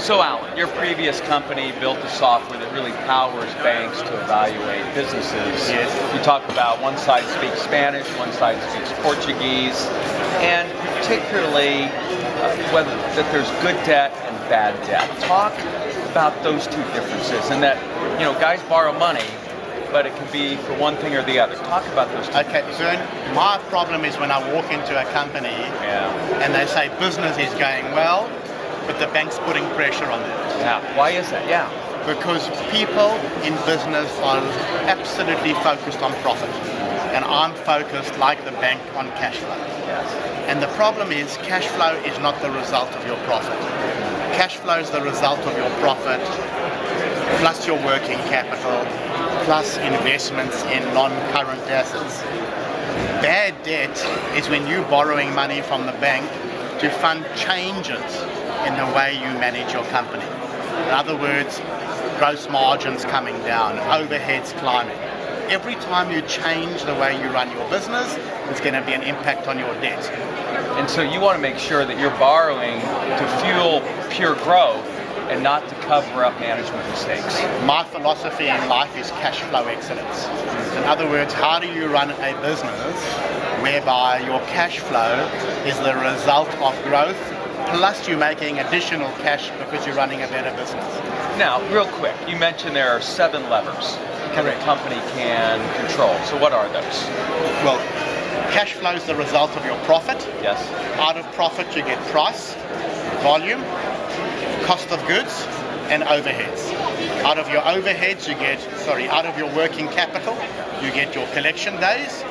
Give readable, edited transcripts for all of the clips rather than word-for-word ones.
So Alan, your previous company built a software that really powers banks to evaluate businesses. Yes. You talk about one side speaks Spanish, one side speaks Portuguese, and particularly whether that there's good debt and bad debt. Talk about those two differences, and that guys borrow money, but it can be for one thing or the other. Talk about those two. Okay, so my problem is when I walk into a company and they say business is going well, but the bank's putting pressure on them. Yeah. Why is that? Yeah. Because people in business are absolutely focused on profit. And I'm focused, like the bank, on cash flow. Yes. And the problem is cash flow is not the result of your profit. Cash flow is the result of your profit, plus your working capital, plus investments in non-current assets. Bad debt is when you're borrowing money from the bank to fund changes in the way you manage your company. In other words, gross margins coming down, overheads climbing. Every time you change the way you run your business, there's going to be an impact on your debt. And so you want to make sure that you're borrowing to fuel pure growth and not to cover up management mistakes. My philosophy in life is cash flow excellence. In other words, how do you run a business whereby your cash flow is the result of growth, plus you're making additional cash because you're running a better business? Now, real quick, you mentioned there are 7 levers that a company can control. So what are those? Well, cash flow is the result of your profit. Yes. Out of profit you get price, volume, cost of goods, and overheads. Out of your overheads out of your working capital, you get your collection days,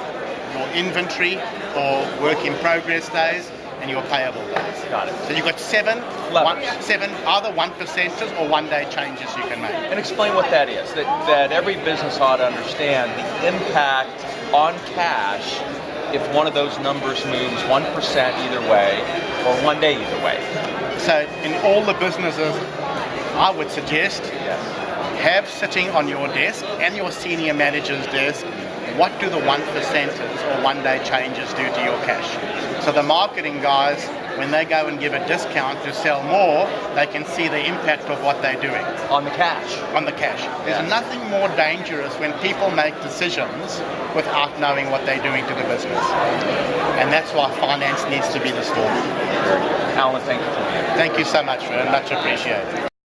your inventory or work in progress days, and your payable days. Got it. So you've got seven either 1% or 1 day changes you can make. And explain what that is. That every business ought to understand the impact on cash if one of those numbers moves 1% either way or 1 day either way. So in all the businesses, I would suggest have sitting on your desk and your senior manager's desk, what do the 1%ers or 1 day changes do to your cash? So the marketing guys, when they go and give a discount to sell more, they can see the impact of what they're doing. On the cash. On the cash. There's nothing more dangerous when people make decisions without knowing what they're doing to the business. And that's why finance needs to be the story. Alan, thank you for being here. Thank you so much, Verne. Much appreciated.